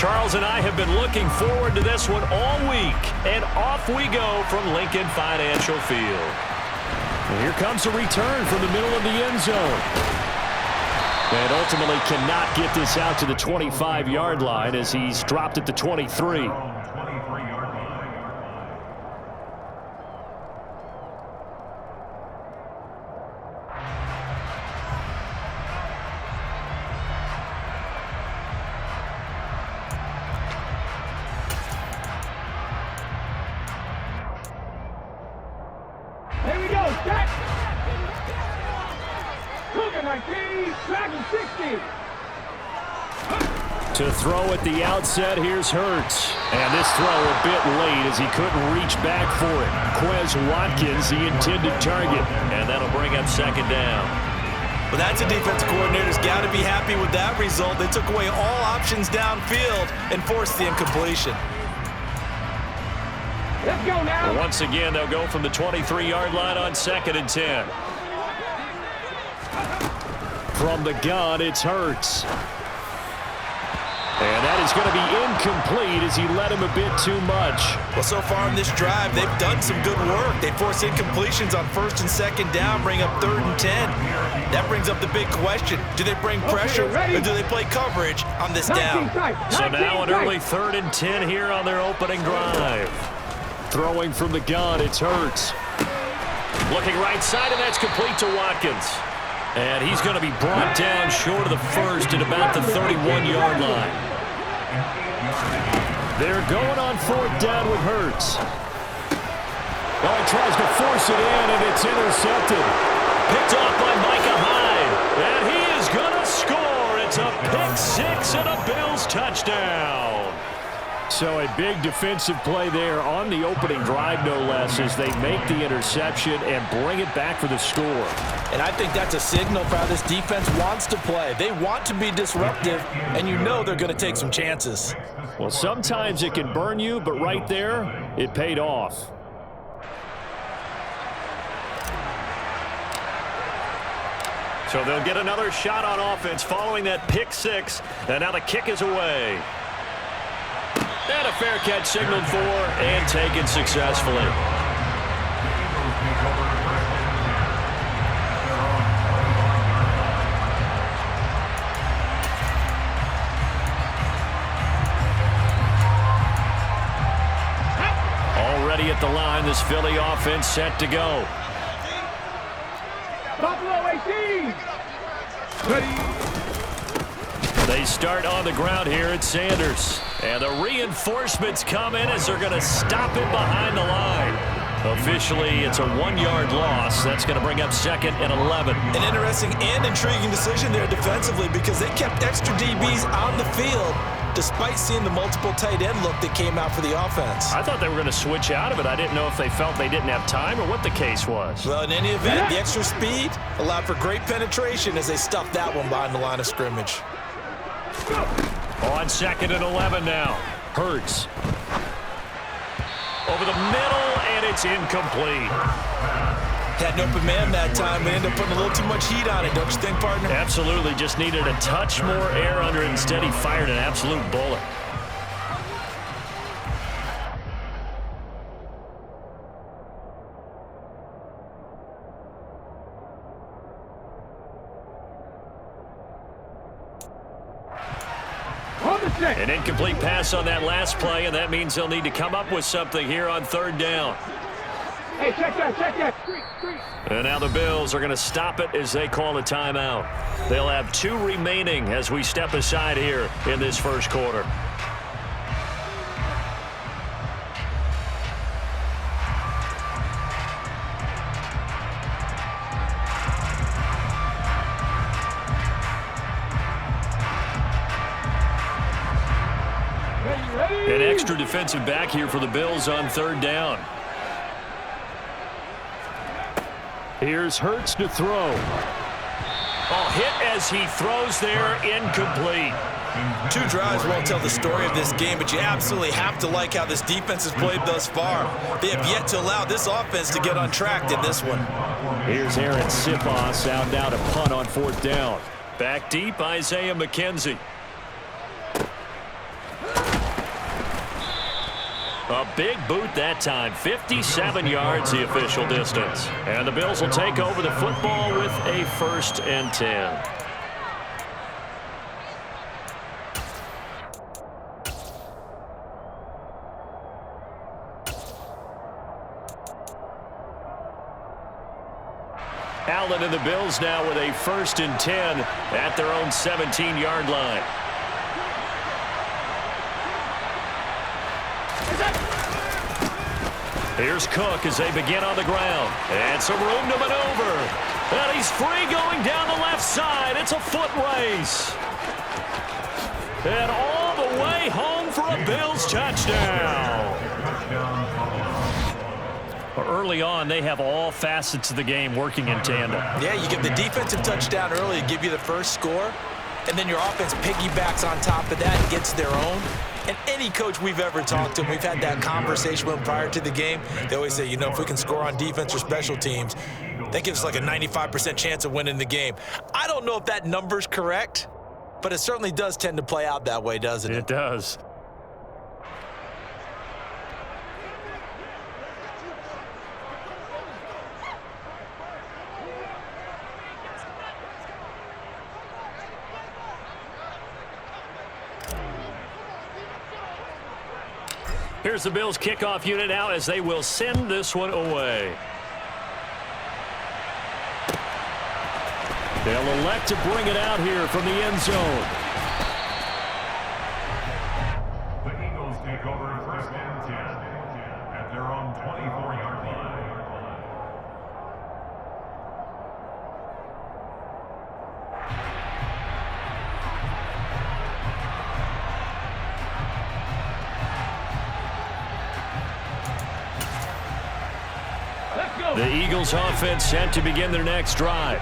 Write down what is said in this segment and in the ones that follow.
Charles and I have been looking forward to this one all week. And off we go from Lincoln Financial Field. And here comes a return from the middle of the end zone. And ultimately cannot get this out to the 25-yard line as he's dropped at the 23. Here we go, set! Cooking like 60. To throw at the outset, here's Hurts. And this throw a bit late as he couldn't reach back for it. Quez Watkins, the intended target. And that'll bring up second down. Well, that's a defensive coordinator's got to be happy with that result. They took away all options downfield and forced the incompletion. Let's go now. Well, once again, they'll go from the 23-yard line on 2nd and 10. From the gun, it's Hurts. And that is going to be incomplete as he led him a bit too much. Well, so far in this drive, they've done some good work. They force incompletions on 1st and 2nd down, bring up 3rd and 10. That brings up the big question. Do they bring pressure or do they play coverage on this down? So now an early 3rd and 10 here on their opening drive. Throwing from the gun, it's Hurts. Looking right side, and that's complete to Watkins. And he's going to be brought down short of the first at about the 31-yard line. They're going on 4th down with Hurts. Well, he tries to force it in, and it's intercepted. Picked off by Micah Hyde. And he is going to score. It's a pick six and a Bills touchdown. So a big defensive play there on the opening drive, no less, as they make the interception and bring it back for the score. And I think that's a signal for how this defense wants to play. They want to be disruptive, and you know they're going to take some chances. Well, sometimes it can burn you, but right there, it paid off. So they'll get another shot on offense following that pick six, and now the kick is away. And a fair catch signaled for and taken successfully. Already at the line, this Philly offense set to go. Buffalo 18. They start on the ground here at Sanders. And the reinforcements come in as they're going to stop him behind the line. Officially, it's a 1-yard loss. That's going to bring up 2nd and 11. An interesting and intriguing decision there defensively because they kept extra DBs on the field despite seeing the multiple tight end look that came out for the offense. I thought they were going to switch out of it. I didn't know if they felt they didn't have time or what the case was. Well, in any event, the extra speed allowed for great penetration as they stuffed that one behind the line of scrimmage. On 2nd and 11 now. Hurts. Over the middle, and it's incomplete. Had an open man that time, but ended up putting a little too much heat on it, don't you think, partner? Absolutely. Just needed a touch more air under it. Instead, he fired an absolute bullet. An incomplete pass on that last play, and that means they'll need to come up with something here on 3rd down. Hey, check that. And now the Bills are going to stop it as they call a timeout. They'll have 2 remaining as we step aside here in this first quarter. An extra defensive back here for the Bills on 3rd down. Here's Hurts to throw. Oh, hit as he throws there, incomplete. 2 drives won't tell the story of this game, but you absolutely have to like how this defense has played thus far. They have yet to allow this offense to get on track in this one. Here's Aaron Sipos out now to punt on 4th down. Back deep, Isaiah McKenzie. A big boot that time. 57 yards the official distance. And the Bills will take over the football with a 1st and 10. Allen and the Bills now with a 1st and 10 at their own 17-yard line. Here's Cook as they begin on the ground. And some room to maneuver. And he's free going down the left side. It's a foot race. And all the way home for a Bills touchdown. Early on, they have all facets of the game working in tandem. Yeah, you give the defensive touchdown early to give you the first score, and then your offense piggybacks on top of that and gets their own. And any coach we've ever talked to, and we've had that conversation with them prior to the game, they always say, you know, if we can score on defense or special teams, that gives us like a 95% chance of winning the game. I don't know if that number's correct, but it certainly does tend to play out that way, doesn't it? It does. Here's the Bills kickoff unit now as they will send this one away. They'll elect to bring it out here from the end zone. The Eagles take over 1st and 10 at their own 24-yard line. The Eagles offense set to begin their next drive.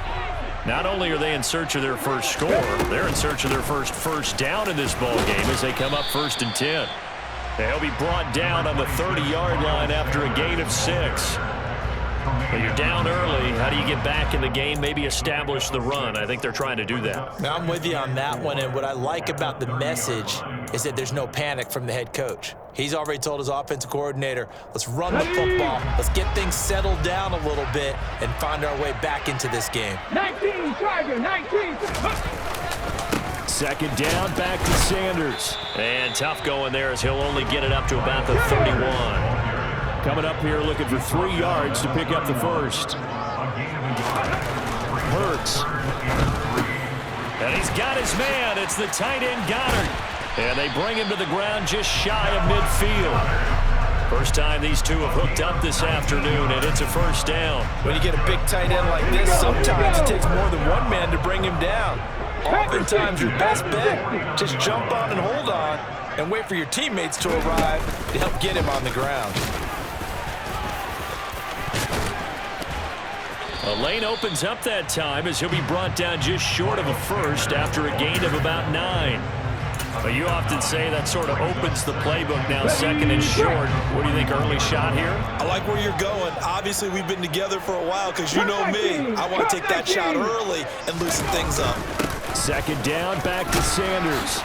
Not only are they in search of their first score, they're in search of their first down in this ball game as they come up 1st and 10. They'll be brought down on the 30-yard line after a gain of 6. When you're down early, how do you get back in the game, maybe establish the run? I think they're trying to do that. Now, I'm with you on that one, and what I like about the message is that there's no panic from the head coach. He's already told his offensive coordinator, let's run the football, let's get things settled down a little bit and find our way back into this game. 19, Tiger, 19. 2nd down, back to Sanders. And tough going there as he'll only get it up to about the 31. Coming up here looking for 3 yards to pick up the first. Hurts. And he's got his man. It's the tight end Goddard. And they bring him to the ground just shy of midfield. First time these two have hooked up this afternoon, and it's a 1st down. When you get a big tight end like this, sometimes it takes more than one man to bring him down. Oftentimes, your best bet, just jump on and hold on and wait for your teammates to arrive to help get him on the ground. A lane opens up that time as he'll be brought down just short of a first after a gain of about 9. But you often say that sort of opens the playbook now, 2nd and short. What do you think, early shot here? I like where you're going. Obviously, we've been together for a while because you know me. I want to take that shot early and loosen things up. 2nd down, back to Sanders.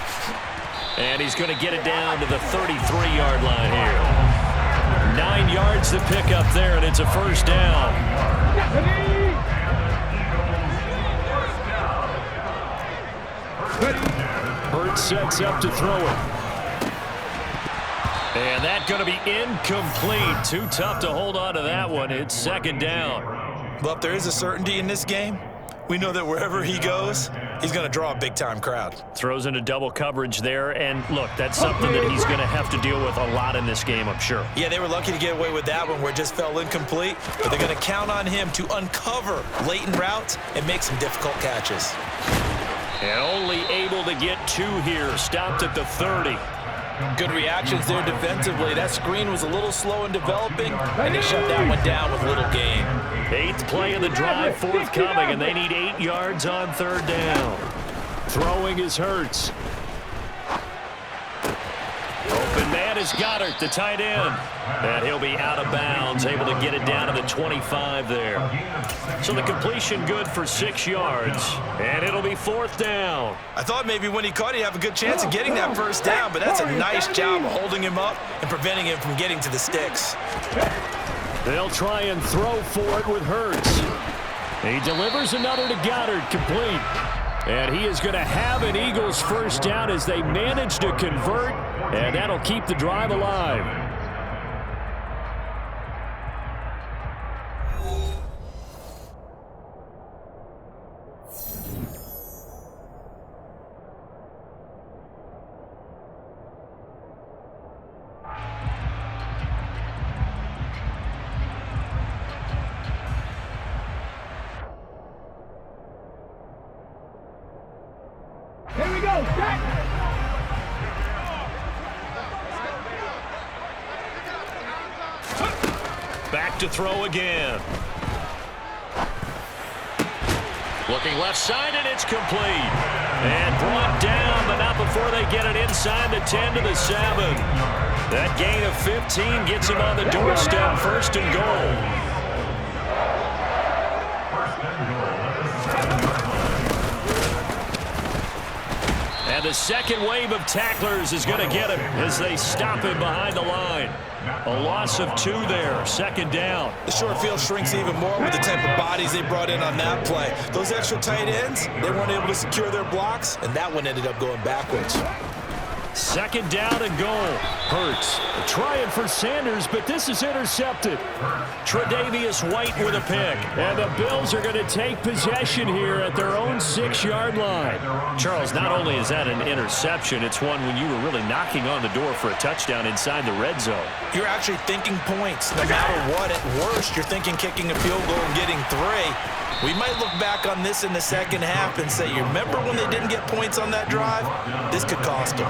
And he's going to get it down to the 33-yard line here. 9 yards to pick up there, and it's a 1st down. Hurts sets up to throw it. And that's going to be incomplete. Too tough to hold on to that one. It's 2nd down. Well, if there is a certainty in this game, we know that wherever he goes, he's going to draw a big-time crowd. Throws into double coverage there. And, look, that's something that he's going to have to deal with a lot in this game, I'm sure. Yeah, they were lucky to get away with that one where it just fell incomplete. But they're going to count on him to uncover latent routes and make some difficult catches. And only able to get 2 here. Stopped at the 30. Good reactions there defensively. That screen was a little slow in developing, and they shut that one down with little gain. 8th play of the drive forthcoming, and they need 8 yards on 3rd down. Throwing is Hurts. Open man That is Goddard, the tight end. And he'll be out of bounds, able to get it down to the 25 there. So the completion good for 6 yards, and it'll be 4th down. I thought maybe when he caught it, he'd have a good chance of getting that first down, but that's a nice job of holding him up and preventing him from getting to the sticks. They'll try and throw for it with Hurts. He delivers another to Goddard, complete. And he is going to have an Eagles first down as they manage to convert, and that'll keep the drive alive. Here we go, set! Back to throw again. Looking left side, and it's complete. And brought down, but not before they get it inside the 10 to the 7. That gain of 15 gets him on the doorstep, 1st and goal. And the second wave of tacklers is going to get him as they stop him behind the line. A loss of 2 there, 2nd down. The short field shrinks even more with the type of bodies they brought in on that play. Those extra tight ends, they weren't able to secure their blocks, and that one ended up going backwards. 2nd down and goal. Hurts trying for Sanders, but this is intercepted. Tre'Davious White with a pick. And the Bills are going to take possession here at their own 6-yard line. Charles, not only is that an interception, it's one when you were really knocking on the door for a touchdown inside the red zone. You're actually thinking points. No matter what, at worst, you're thinking kicking a field goal and getting 3. We might look back on this in the second half and say, you remember when they didn't get points on that drive? This could cost them.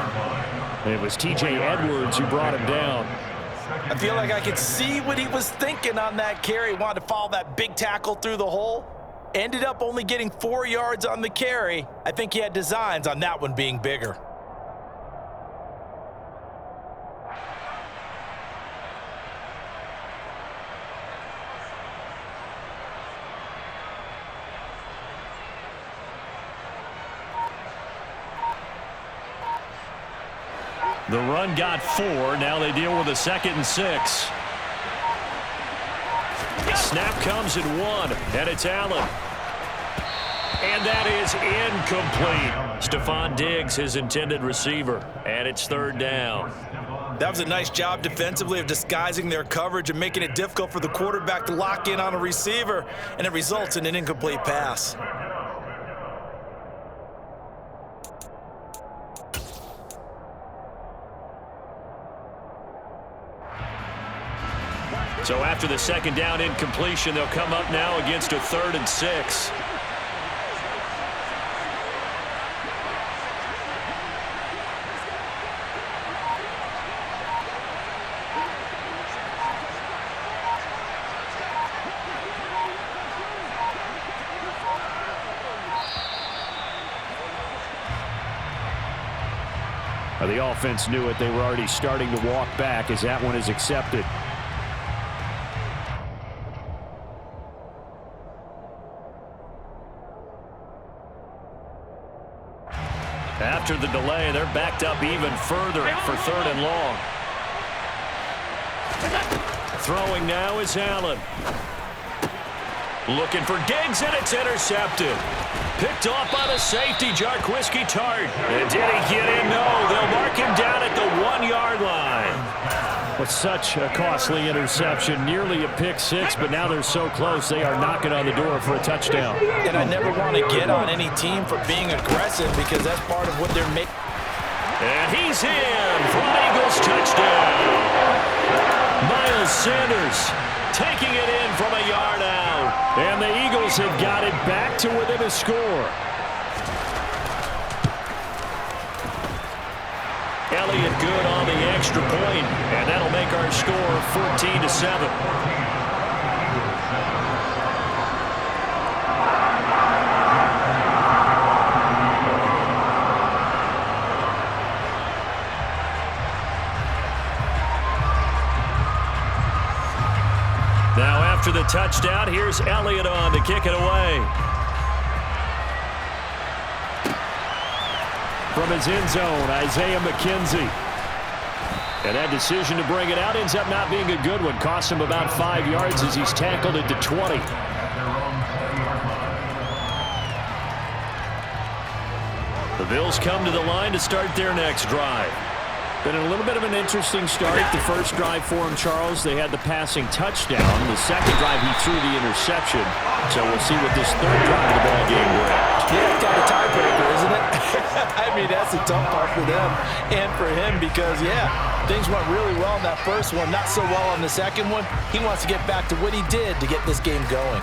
It was T.J. Edwards who brought him down. I feel like I could see what he was thinking on that carry. Wanted to follow that big tackle through the hole. Ended up only getting 4 yards on the carry. I think he had designs on that one being bigger. The run got 4. Now they deal with a 2nd and 6. Snap comes at 1, and it's Allen. And that is incomplete. Stephon Diggs, his intended receiver, and it's 3rd down. That was a nice job defensively of disguising their coverage and making it difficult for the quarterback to lock in on a receiver, and it results in an incomplete pass. So after the 2nd down incompletion, they'll come up now against a 3rd and 6. The offense knew it. They were already starting to walk back as that one is accepted. After the delay, they're backed up even further for 3rd and long. Throwing now is Allen. Looking for Diggs, and it's intercepted. Picked off by the safety, Jarquiski Tart. And did he get in? No, they'll mark him down at the 1-yard line. With such a costly interception, nearly a pick 6, but now they're so close they are knocking on the door for a touchdown. And I never want to get on any team for being aggressive because that's part of what they're making. And he's in for an Eagles touchdown. Miles Sanders taking it in from a yard out. And the Eagles have got it back to within a score. Elliott good on the extra point, and that'll make our score 14-7. after the touchdown. Here's Elliott on to kick it away. From his end zone, Isaiah McKenzie. And that decision to bring it out ends up not being a good one. Costs him about 5 yards as he's tackled it to 20. The Bills come to the line to start their next drive. Been a little bit of an interesting start. The first drive for him, Charles, they had the passing touchdown. The second drive, he threw the interception. So we'll see what this third drive of the ball game brings. Yeah, it's kind of a tiebreaker, isn't it? I mean, that's the tough part for them and for him because, yeah, things went really well in that first one, not so well on the second one. He wants to get back to what he did to get this game going.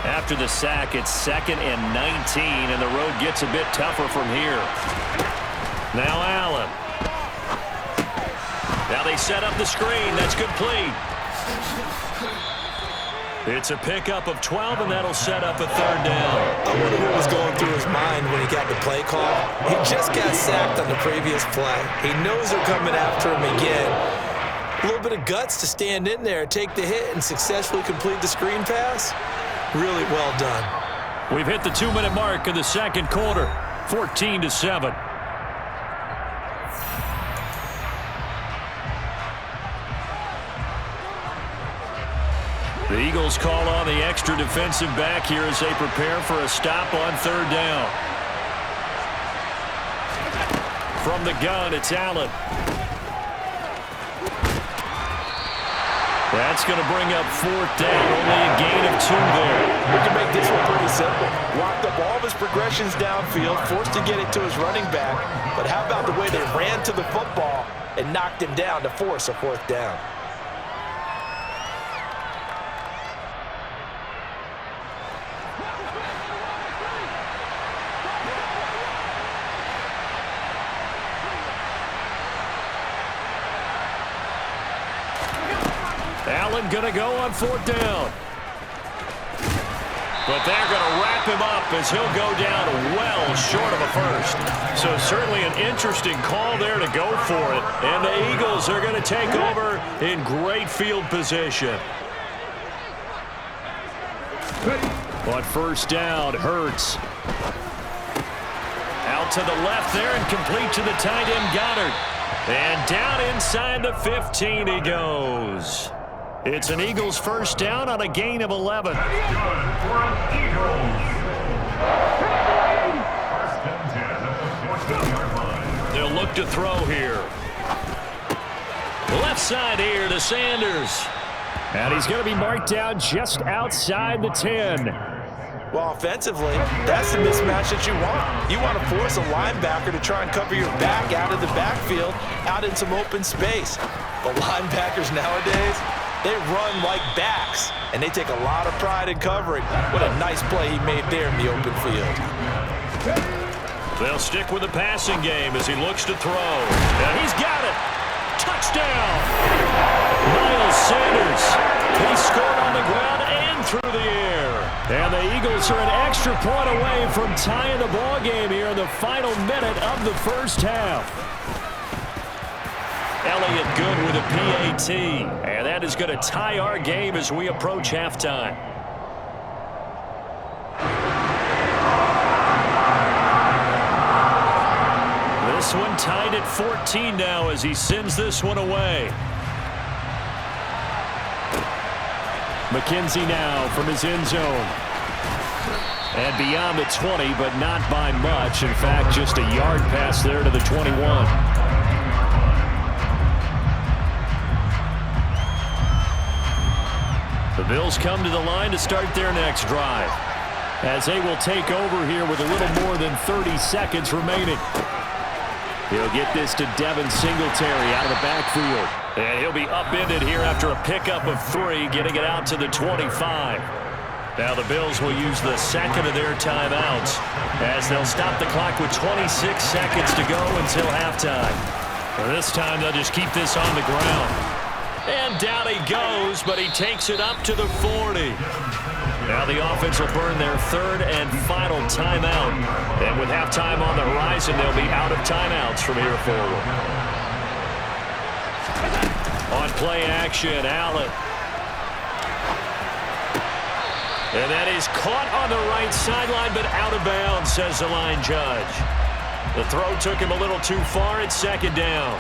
After the sack, it's 2nd and 19, and the road gets a bit tougher from here. Now Allen. Now they set up the screen. That's complete. It's a pickup of 12, and that'll set up a third down. I wonder what was going through his mind when he got the play call. He just got sacked on the previous play. He knows they're coming after him again. A little bit of guts to stand in there, take the hit, and successfully complete the screen pass. Really well done. We've hit the 2-minute mark of the second quarter, 14-7. The Eagles call on the extra defensive back here as they prepare for a stop on third down. From the gun, it's Allen. That's going to bring up 4th down, only a gain of 2 there. We can make this one pretty simple. Locked up all of his progressions downfield, forced to get it to his running back. But how about the way they ran to the football and knocked him down to force a 4th down? Allen going to go on 4th down. But they're going to wrap him up as he'll go down well short of a first. So certainly an interesting call there to go for it. And the Eagles are going to take over in great field position. On first down, Hurts. Out to the left there and complete to the tight end, Goddard. And down inside the 15 he goes. It's an Eagles first down on a gain of 11. They'll look to throw here. Left side here to Sanders. And he's going to be marked down just outside the 10. Well, offensively, that's the mismatch that you want. You want to force a linebacker to try and cover your back out of the backfield, out in some open space. But linebackers nowadays, they run like backs, and they take a lot of pride in covering. What a nice play he made there in the open field. They'll stick with the passing game as he looks to throw. And he's got it. Touchdown. Miles Sanders. He scored on the ground and through the air. And the Eagles are an extra point away from tying the ball game here in the final minute of the first half. Elliott good with a PAT. And that is going to tie our game as we approach halftime. This one tied at 14 now as he sends this one away. McKenzie now from his end zone. And beyond the 20, but not by much. In fact, just a yard pass there to the 21. The Bills come to the line to start their next drive, as they will take over here with a little more than 30 seconds remaining. He'll get this to Devin Singletary out of the backfield. And he'll be upended here after a pickup of 3, getting it out to the 25. Now the Bills will use the second of their timeouts, as they'll stop the clock with 26 seconds to go until halftime. This time they'll just keep this on the ground. And down he goes, but he takes it up to the 40. Now the offense will burn their third and final timeout. And with halftime on the horizon, they'll be out of timeouts from here forward. On play action, Allen. And that is caught on the right sideline, but out of bounds, says the line judge. The throw took him a little too far. It's second down.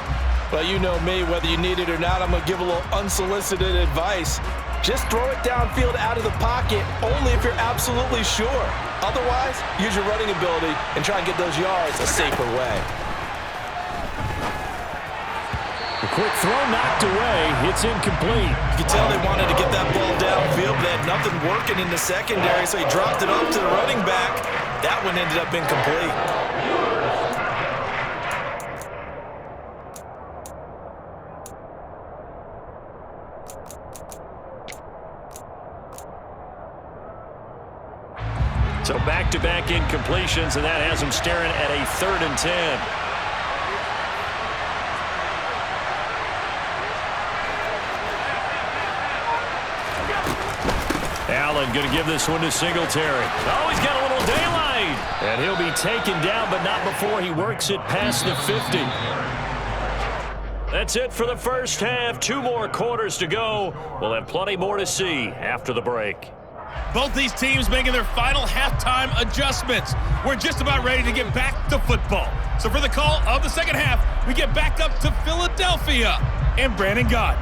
Well, you know me, whether you need it or not, I'm going to give a little unsolicited advice. Just throw it downfield out of the pocket, only if you're absolutely sure. Otherwise, use your running ability and try and get those yards a safer way. The quick throw knocked away. It's incomplete. You can tell they wanted to get that ball downfield, but they had nothing working in the secondary, so he dropped it off to the running back. That one ended up incomplete. So back-to-back incompletions, and that has him staring at a 3rd and 10. Allen going to give this one to Singletary. Oh, he's got a little daylight. And he'll be taken down, but not before he works it past the 50. That's it for the first half. 2 more quarters to go. We'll have plenty more to see after the break. Both these teams making their final halftime adjustments. We're just about ready to get back to football. So for the call of the second half, we get back up to Philadelphia and Brandon Gott.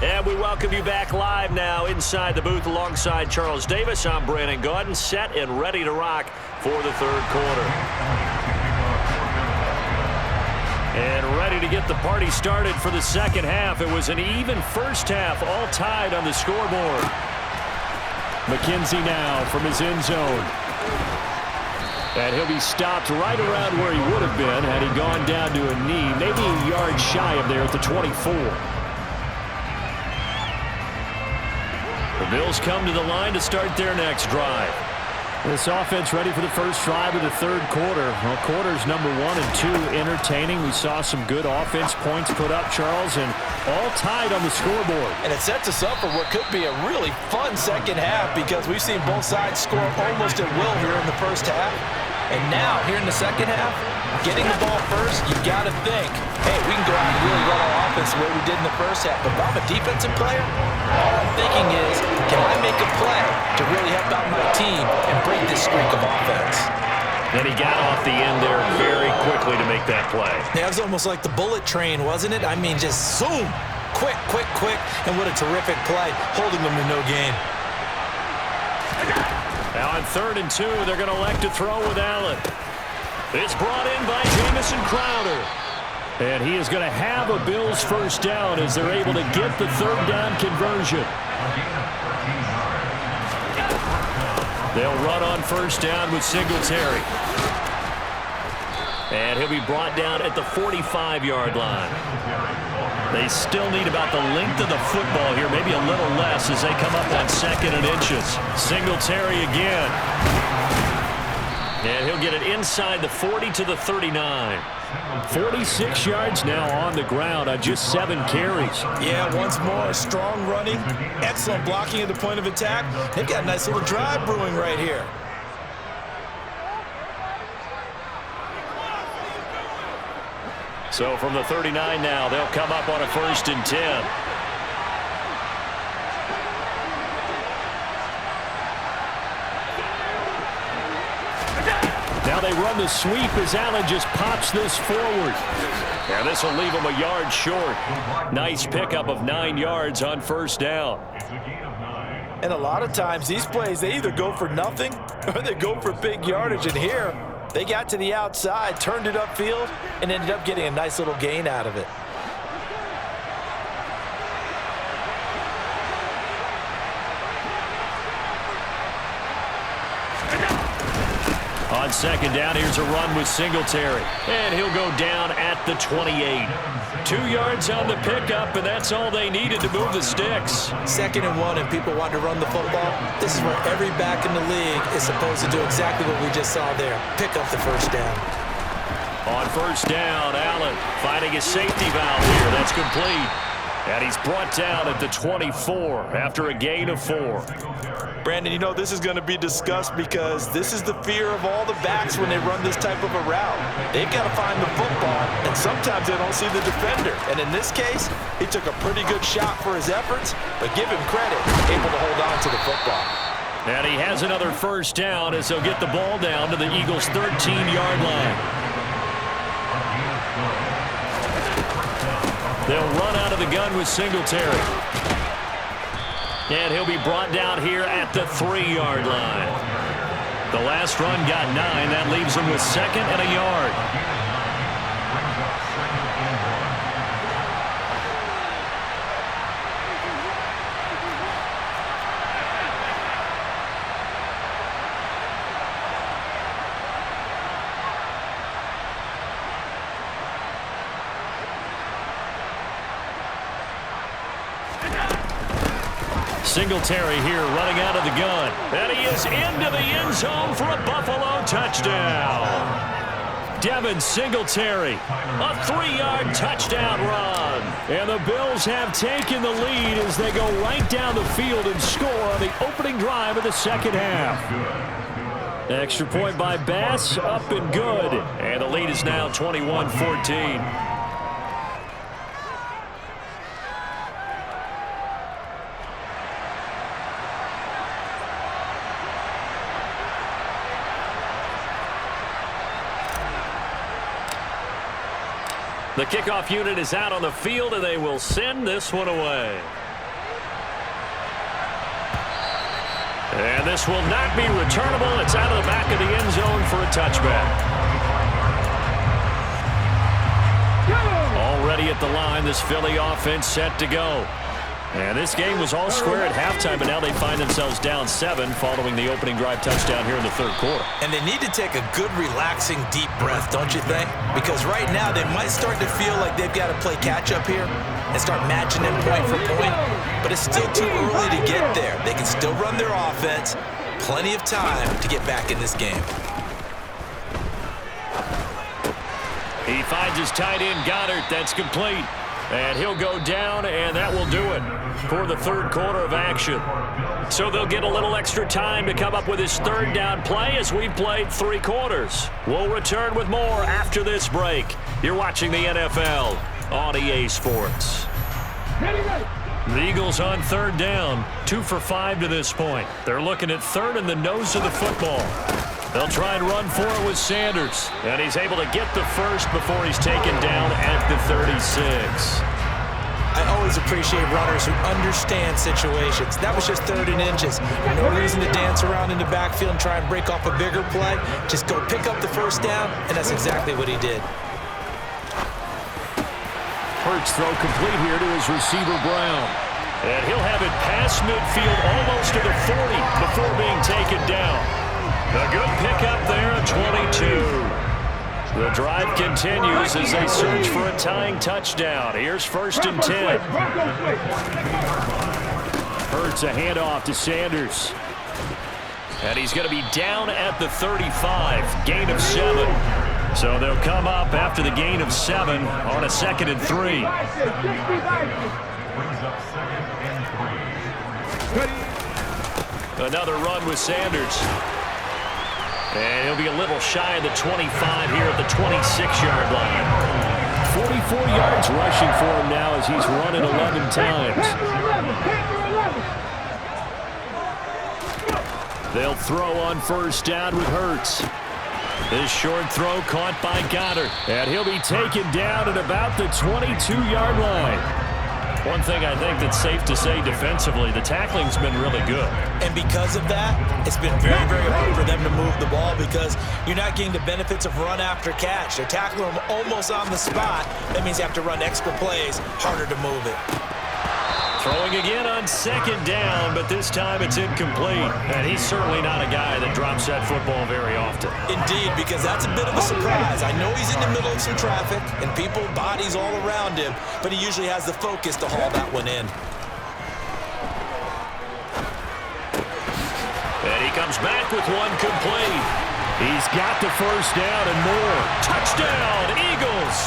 And we welcome you back live now inside the booth alongside Charles Davis. I'm Brandon Gaudin, set and ready to rock for the 3rd quarter. And ready to get the party started for the second half. It was an even first half, all tied on the scoreboard. McKenzie now from his end zone. And he'll be stopped right around where he would have been had he gone down to a knee, maybe a yard shy of there at the 24. The Bills come to the line to start their next drive. This offense ready for the first drive of the 3rd quarter. Well, quarters number 1 and 2 entertaining. We saw some good offense points put up, Charles, and all tied on the scoreboard. And it sets us up for what could be a really fun second half because we've seen both sides score almost at will here in the first half. And now, here in the second half, getting the ball first, you got to think, hey, we can go out and really run our offense the way we did in the first half. But if I'm a defensive player, all I'm thinking is, can I make a play to really help out my team and break this streak of offense? And he got off the end there very quickly to make that play. Yeah, it was almost like the bullet train, wasn't it? I mean, just zoom, quick, quick, quick, and what a terrific play, holding them to no gain. Now on 3rd and 2, they're going to elect to throw with Allen. It's brought in by Jamison Crowder. And he is going to have a Bills first down as they're able to get the 3rd down conversion. They'll run on first down with Singletary. And he'll be brought down at the 45-yard line. They still need about the length of the football here, maybe a little less as they come up on 2nd and inches. Singletary again. And he'll get it inside the 40 to the 39. 46 yards now on the ground on just 7 carries. Yeah, once more, strong running, excellent blocking at the point of attack. They've got a nice little drive brewing right here. So from the 39 now, they'll come up on a 1st and 10. Now they run the sweep as Allen just pops this forward. And this will leave him a yard short. Nice pickup of 9 yards on first down. And a lot of times these plays, they either go for nothing or they go for big yardage. And here, they got to the outside, turned it upfield, and ended up getting a nice little gain out of it. On 2nd down, here's a run with Singletary. And he'll go down at the 28. 2 yards on the pickup, and that's all they needed to move the sticks. 2nd and 1, and people want to run the football. This is where every back in the league is supposed to do exactly what we just saw there. Pick up the first down. On first down, Allen finding his safety valve here. That's complete. And he's brought down at the 24 after a gain of 4. Brandon, you know, this is going to be discussed because this is the fear of all the backs when they run this type of a route. They've got to find the football, and sometimes they don't see the defender. And in this case, he took a pretty good shot for his efforts, but give him credit, able to hold on to the football. And he has another first down as they'll get the ball down to the Eagles' 13-yard line. They'll run out of the gun with Singletary. And he'll be brought down here at the 3-yard line. The last run got 9. That leaves him with 2nd and a yard. Singletary here running out of the gun. And he is into the end zone for a Buffalo touchdown. Devin Singletary, a 3-yard touchdown run. And the Bills have taken the lead as they go right down the field and score on the opening drive of the second half. Extra point by Bass, up and good. And the lead is now 21-14. The kickoff unit is out on the field, and they will send this one away. And this will not be returnable. It's out of the back of the end zone for a touchback. Already at the line, this Philly offense set to go. And this game was all square at halftime, but now they find themselves down 7 following the opening drive touchdown here in the third quarter. And they need to take a good, relaxing, deep breath, don't you think? Because right now they might start to feel like they've got to play catch-up here and start matching them point for point. But it's still too early to get there. They can still run their offense. Plenty of time to get back in this game. He finds his tight end, Goddard. That's complete. And he'll go down, and that will do it for the third quarter of action. So they'll get a little extra time to come up with his third down play as we've played 3 quarters. We'll return with more after this break. You're watching the NFL on EA Sports. The Eagles on third down, 2 for 5 to this point. They're looking at third and the nose of the football. They'll try and run for it with Sanders. And he's able to get the first before he's taken down at the 36. I always appreciate runners who understand situations. That was just 3rd and inches. No reason to dance around in the backfield and try and break off a bigger play. Just go pick up the first down, and that's exactly what he did. Hurts throw complete here to his receiver, Brown. And he'll have it past midfield almost to the 40 before being taken down. A good pickup there at 22. The drive continues as they search for a tying touchdown. Here's 1st and 10. Hurts a handoff to Sanders. And he's going to be down at the 35. Gain of 7. So they'll come up after the gain of 7 on a 2nd and 3. Another run with Sanders. And he'll be a little shy of the 25 here at the 26-yard line. 44 yards rushing for him now as he's run it 11 times. They'll throw on first down with Hurts. This short throw caught by Goddard. And he'll be taken down at about the 22-yard line. One thing I think that's safe to say defensively, the tackling's been really good. And because of that, it's been very, very hard for them to move the ball because you're not getting the benefits of run after catch. They're tackling them almost on the spot. That means you have to run extra plays, harder to move it. Throwing again on 2nd down, but this time it's incomplete. And he's certainly not a guy that drops that football very often. Indeed, because that's a bit of a surprise. I know he's in the middle of some traffic and people, bodies all around him, but he usually has the focus to haul that one in. And he comes back with one complete. He's got the first down and more. Touchdown, Eagles!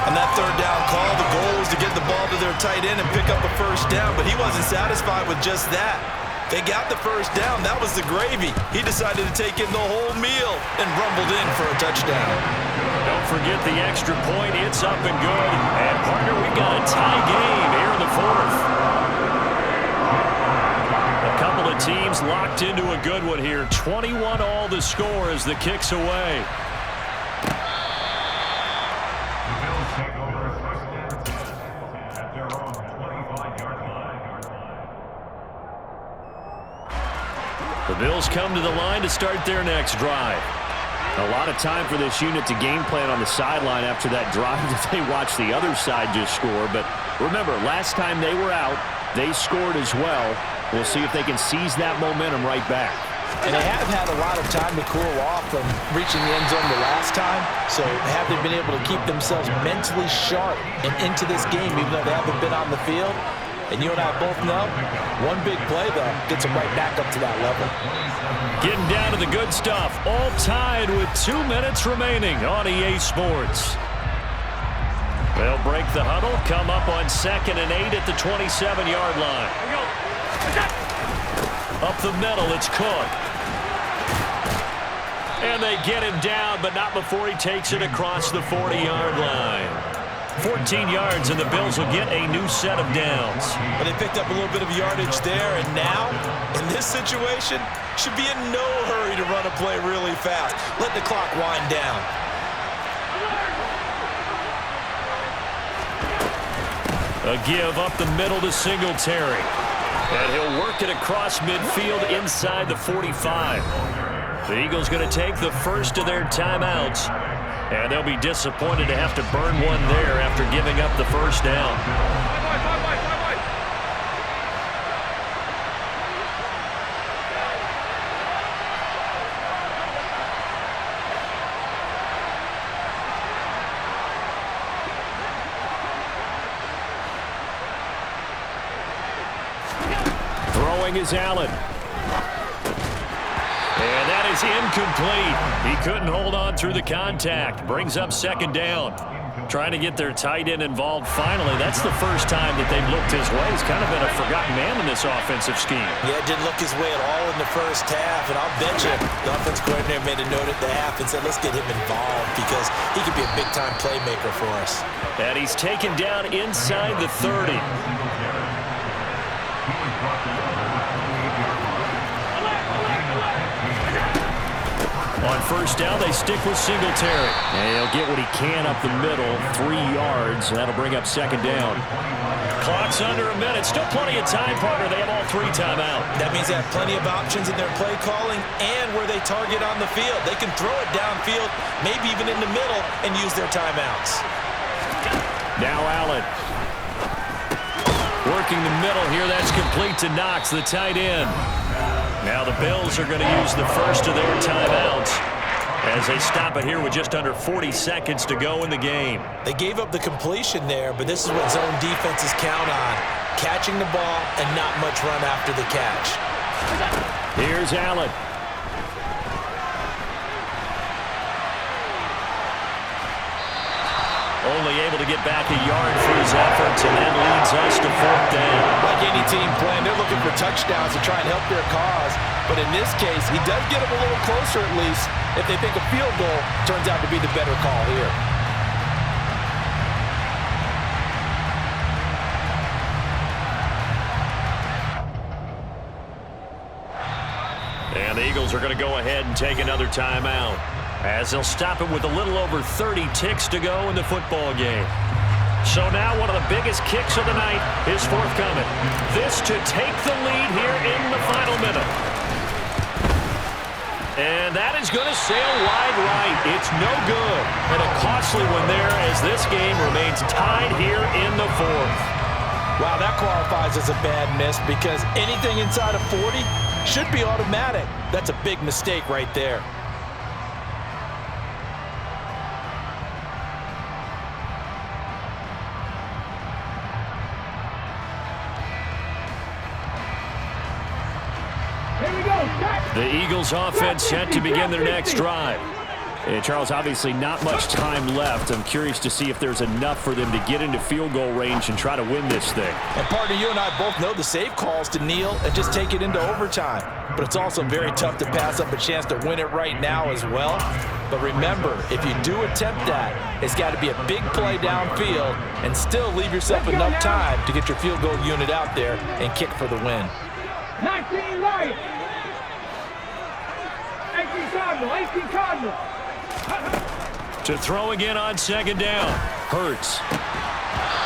On that third down call, the goal was to get the ball to their tight end and pick up a first down, but he wasn't satisfied with just that. They got the first down. That was the gravy. He decided to take in the whole meal and rumbled in for a touchdown. Don't forget the extra point. It's up and good. And, partner, we've got a tie game here in the fourth. A couple of teams locked into a good one here. 21-all the score as the kick's away. The Bills come to the line to start their next drive. A lot of time for this unit to game plan on the sideline after that drive that they watched the other side just score. But remember, last time they were out, they scored as well. We'll see if they can seize that momentum right back. And they have had a lot of time to cool off from reaching the end zone the last time. So have they been able to keep themselves mentally sharp and into this game even though they haven't been on the field? And you and I both know, one big play, though, gets them right back up to that level. Getting down to the good stuff. All tied with 2 minutes remaining on EA Sports. They'll break the huddle, come up on 2nd and 8 at the 27-yard line. Up the middle, it's Cook. And they get him down, but not before he takes it across the 40-yard line. 14 yards, and the Bills will get a new set of downs. But they picked up a little bit of yardage there, and now, in this situation, should be in no hurry to run a play really fast. Let the clock wind down. A give up the middle to Singletary. And he'll work it across midfield inside the 45. The Eagles going to take the first of their timeouts. And they'll be disappointed to have to burn one there after giving up the first down. Throwing is Allen. And that is incomplete. He couldn't hold on through the contact. Brings up 2nd down. Trying to get their tight end involved finally. That's the first time that they've looked his way. He's kind of been a forgotten man in this offensive scheme. Yeah, didn't look his way at all in the first half. And I'll bet you the offense coordinator made a note at the half and said, let's get him involved because he could be a big-time playmaker for us. And he's taken down inside the 30. On first down, they stick with Singletary. And he'll get what he can up the middle, 3 yards. That'll bring up 2nd down. Clock's under a minute. Still plenty of time, partner. They have all 3 timeout. That means they have plenty of options in their play calling and where they target on the field. They can throw it downfield, maybe even in the middle, and use their timeouts. Now Allen. Working the middle here. That's complete to Knox, the tight end. Now the Bills are going to use the first of their timeouts as they stop it here with just under 40 seconds to go in the game. They gave up the completion there, but this is what zone defenses count on. Catching the ball and not much run after the catch. Here's Allen. Only able to get back a yard for his efforts, and that leads us to 4th down. Like any team playing, they're looking for touchdowns to try and help their cause. But in this case, he does get them a little closer at least. If they think a field goal turns out to be the better call here. And the Eagles are going to go ahead and take another timeout, as they'll stop it with a little over 30 ticks to go in the football game. So now one of the biggest kicks of the night is forthcoming. This to take the lead here in the final minute. And that is going to sail wide right. It's no good. And a costly one there as this game remains tied here in the 4th. Wow, that qualifies as a bad miss because anything inside of 40 should be automatic. That's a big mistake right there. Here Here we go. Back. The Eagles offense set to begin their next drive. And Charles, obviously not much time left. I'm curious to see if there's enough for them to get into field goal range and try to win this thing. And partner, you and I both know the safe calls to kneel and just take it into overtime. But it's also very tough to pass up a chance to win it right now as well. But remember, if you do attempt that, it's got to be a big play downfield and still leave yourself enough time to get your field goal unit out there and kick for the win. 19 Lions. 18 Cardinal. 18 Cardinal. To throw again on second down. Hurts.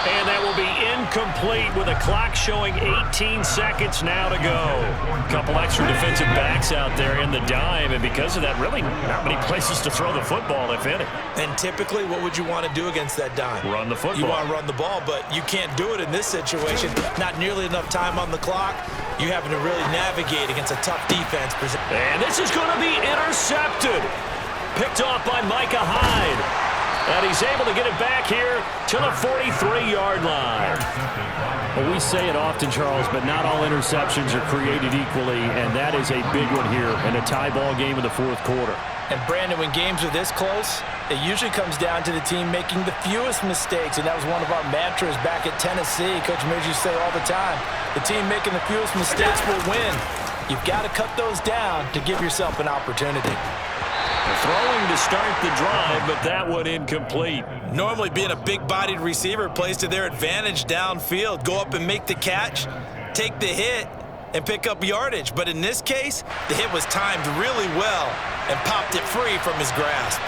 And that will be incomplete with a clock showing 18 seconds now to go. A couple extra defensive backs out there in the dime, and because of that, really not many places to throw the football, if any. And typically, what would you want to do against that dime? Run the football. You want to run the ball, but you can't do it in this situation. Not nearly enough time on the clock. You having to really navigate against a tough defense. And this is going to be intercepted. Picked off by Micah Hyde. And he's able to get it back here to the 43-yard line. Well, we say it often, Charles, but not all interceptions are created equally, and that is a big one here in a tie ball game in the fourth quarter. And Brandon, when games are this close, it usually comes down to the team making the fewest mistakes, and that was one of our mantras back at Tennessee. Coach Midge used to say all the time, the team making the fewest mistakes will win. You've got to cut those down to give yourself an opportunity. Throwing to start the drive, but that one incomplete. Normally being a big-bodied receiver plays to their advantage downfield. Go up and make the catch, take the hit, and pick up yardage. But in this case, the hit was timed really well and popped it free from his grasp.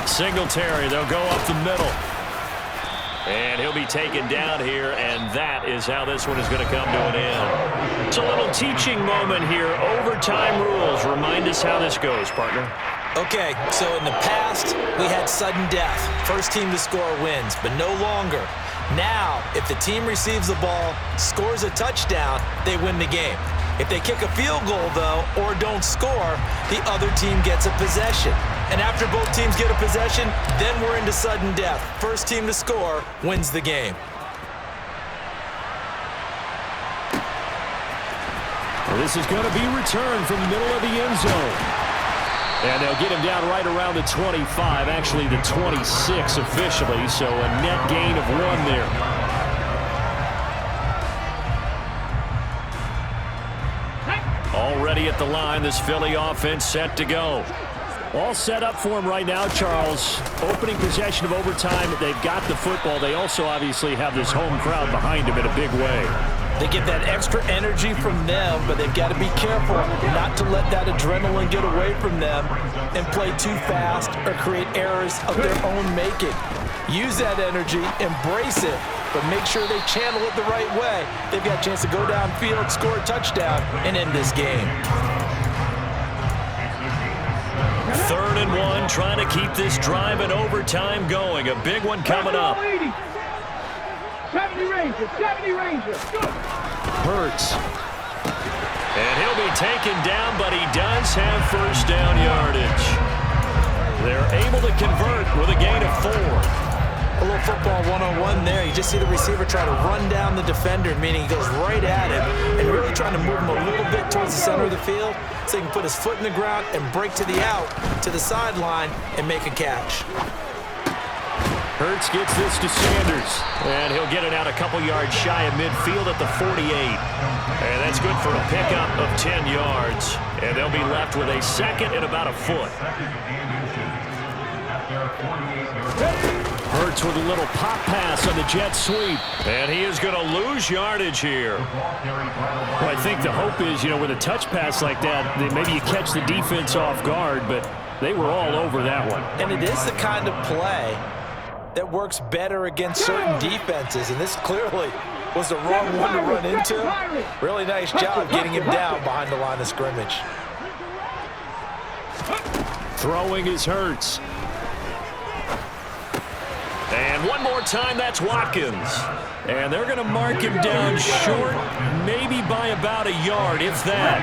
Singletary, they'll go up the middle. And he'll be taken down here, and that is how this one is going to come to an end. It's a little teaching moment here. Overtime rules. Remind us how this goes, partner. Okay, so in the past, we had sudden death. First team to score wins, but no longer. Now, if the team receives the ball, scores a touchdown, they win the game. If they kick a field goal, though, or don't score, the other team gets a possession. And after both teams get a possession, then we're into sudden death. First team to score wins the game. Well, this is going to be returned from the middle of the end zone. And they'll get him down right around the 25, actually the 26 officially, so a net gain of 1 there. Already at the line, this Philly offense set to go. All set up for him right now, Charles. Opening possession of overtime. They've got the football. They also obviously have this home crowd behind them in a big way. They get that extra energy from them, but they've got to be careful not to let that adrenaline get away from them and play too fast or create errors of their own making. Use that energy, embrace it, but make sure they channel it the right way. They've got a chance to go downfield, score a touchdown, and end this game. 3rd and 1, trying to keep this drive in overtime going. A big one coming up. 70 Rangers, 70 Rangers. Hurts. And he'll be taken down, but he does have first down yardage. They're able to convert with a gain of 4. A little football 101 there. You just see the receiver try to run down the defender, meaning he goes right at him and really trying to move him a little bit towards the center of the field so he can put his foot in the ground and break to the out, to the sideline, and make a catch. Hurts gets this to Sanders, and he'll get it out a couple yards shy of midfield at the 48. And that's good for a pickup of 10 yards. And they'll be left with a second and about a foot. Hurts with a little pop pass on the jet sweep. And he is going to lose yardage here. Well, I think the hope is, with a touch pass like that, maybe you catch the defense off guard, but they were all over that one. And it is the kind of play that works better against certain defenses, and this clearly was the wrong one to run into. Really nice job getting him down behind the line of scrimmage. Throwing is Hurts. And one more time, that's Watkins. And they're going to mark him down short, maybe by about a yard, if that.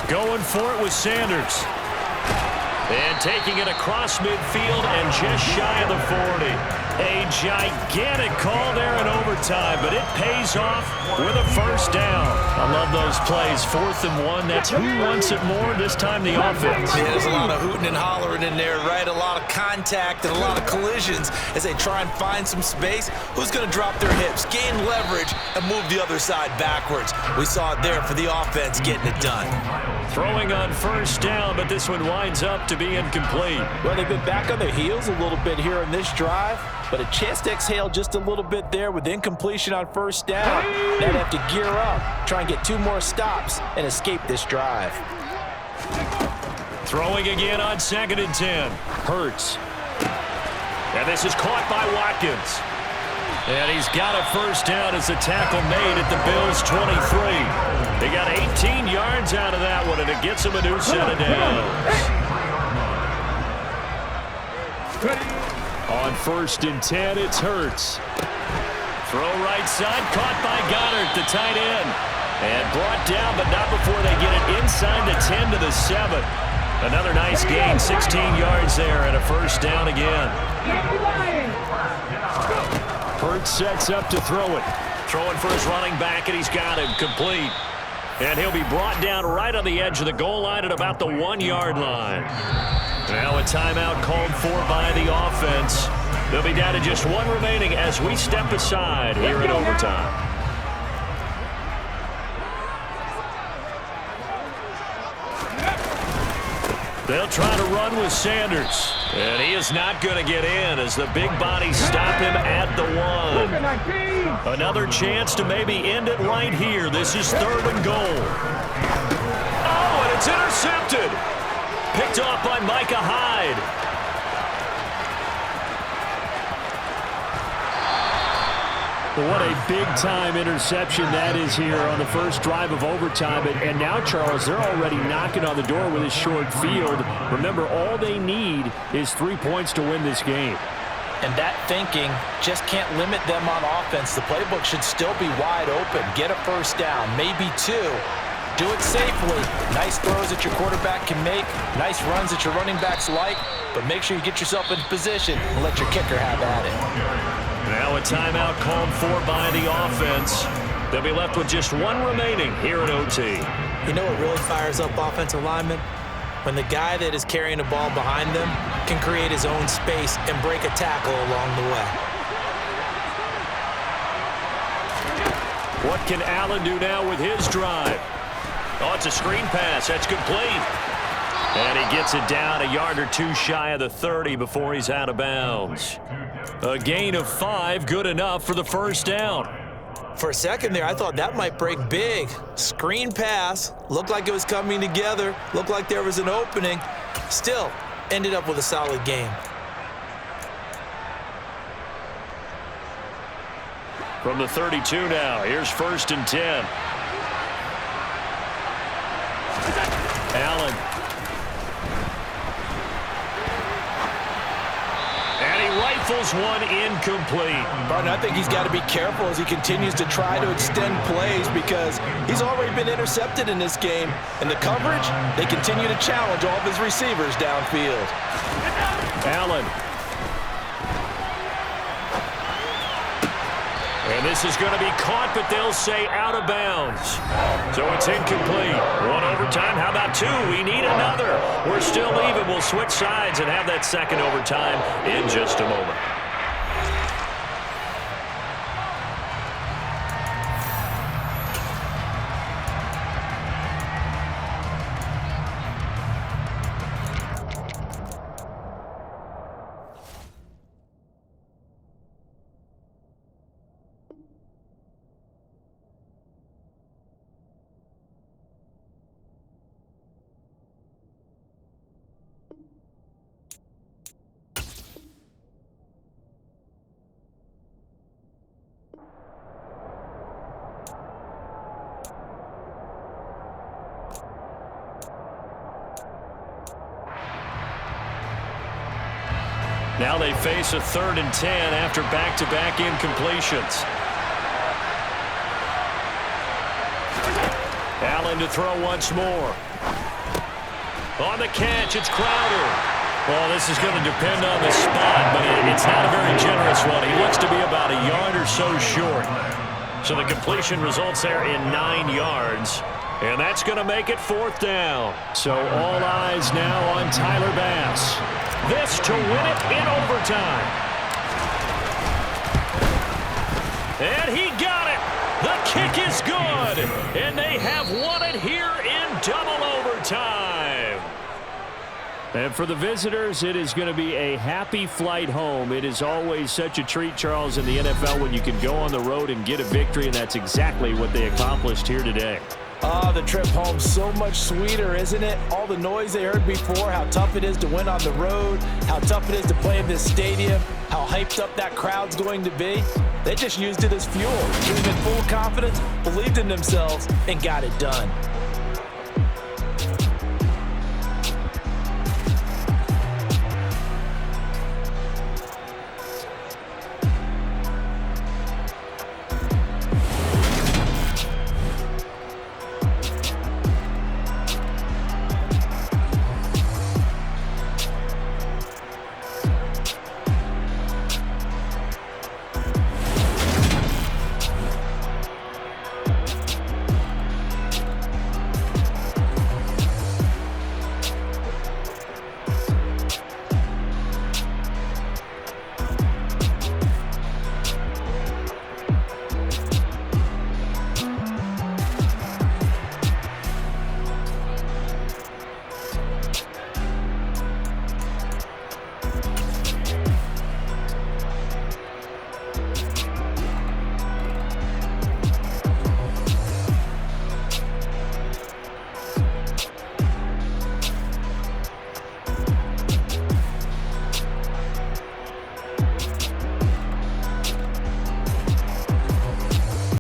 Going for it with Sanders. And taking it across midfield and just shy of the 40. A gigantic call there in overtime, but it pays off with a first down. I love those plays. 4th and 1. That's who wants it more, this time the offense. Yeah, there's a lot of hooting and hollering in there, right? A lot of contact and a lot of collisions as they try and find some space. Who's going to drop their hips, gain leverage, and move the other side backwards? We saw it there for the offense getting it done. Throwing on first down, but this one winds up to be incomplete. Well, they've been back on their heels a little bit here in this drive, but a chance to exhale just a little bit there with incompletion on first down. Now they have to gear up, try and get 2 more stops, and escape this drive. Throwing again on 2nd and 10. Hurts. And this is caught by Watkins. And he's got a first down as the tackle made at the Bills' 23. They got 18 yards out of that one, and it gets them a new set of downs. On 1st and 10, it's Hurts. Throw right side, caught by Goddard, the tight end. And brought down, but not before they get it inside the 10 to the 7. Another nice gain, 16 yards there, and a first down again. Hurts sets up to throw it. Throwing for his running back, and he's got him complete. And he'll be brought down right on the edge of the goal line at about the 1-yard line. Now a timeout called for by the offense. They'll be down to just 1 remaining as we step aside here in overtime. They'll try to run with Sanders. And he is not going to get in as the big bodies stop him at the 1. Another chance to maybe end it right here. This is 3rd and goal. Oh, and it's intercepted. Picked off by Micah Hyde. What a big-time interception that is here on the first drive of overtime. And now, Charles, they're already knocking on the door with a short field. Remember, all they need is 3 points to win this game. And that thinking just can't limit them on offense. The playbook should still be wide open. Get a first down, maybe 2. Do it safely. Nice throws that your quarterback can make. Nice runs that your running backs like. But make sure you get yourself in position and let your kicker have at it. Now a timeout called for by the offense. They'll be left with just 1 remaining here at OT. You know what really fires up offensive linemen? When the guy that is carrying the ball behind them can create his own space and break a tackle along the way. What can Allen do now with his drive? Oh, it's a screen pass. That's complete. And he gets it down a yard or 2 shy of the 30 before he's out of bounds. A gain of 5, good enough for the first down. For a second there, I thought that might break big. Screen pass, looked like it was coming together, looked like there was an opening. Still, ended up with a solid game. From the 32 now, here's 1st and 10. Allen. Rifles one incomplete. Barton, I think he's got to be careful as he continues to try to extend plays because he's already been intercepted in this game. And the coverage, they continue to challenge all of his receivers downfield. Allen. And this is going to be caught, but they'll say out of bounds. So it's incomplete. 1 overtime. How about 2? We need another. We're still even. We'll switch sides and have that second overtime in just a moment. Now they face a 3rd and 10 after back-to-back incompletions. Allen to throw once more. On the catch, it's Crowder. Well, this is going to depend on the spot, but it's not a very generous one. He looks to be about a yard or so short. So the completion results there in 9 yards. And that's going to make it 4th down. So all eyes now on Tyler Bass. This to win it in overtime. And he got it. The kick is good. And they have won it here in double overtime. And for the visitors, it is going to be a happy flight home. It is always such a treat, Charles, in the NFL when you can go on the road and get a victory, and that's exactly what they accomplished here today. Oh, the trip home so much sweeter, isn't it? All the noise they heard before, how tough it is to win on the road, how tough it is to play in this stadium, how hyped up that crowd's going to be. They just used it as fuel, came in full confidence, believed in themselves, and got it done.